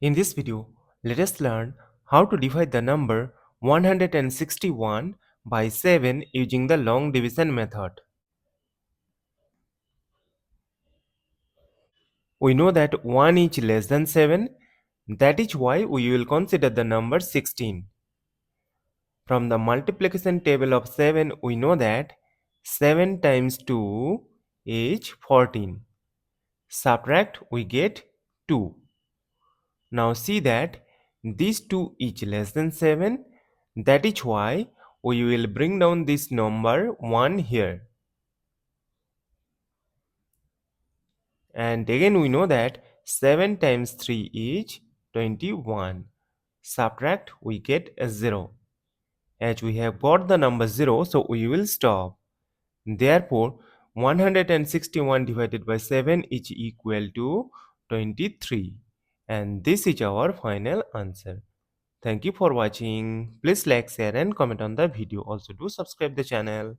In this video, let us learn how to divide the number 161 by 7 using the long division method. We know that 1 is less than 7, that is why we will consider the number 16. From the multiplication table of 7, we know that 7 times 2 is 14. Subtract, we get 2. Now see that these 2 is less than 7. That is why we will bring down this number 1 here. And again we know that 7 times 3 is 21. Subtract, we get a 0. As we have got the number 0, so we will stop. Therefore, 161 divided by 7 is equal to 23. And this is our final answer. Thank you for watching. Please like, share and comment on the video. Also do subscribe the channel.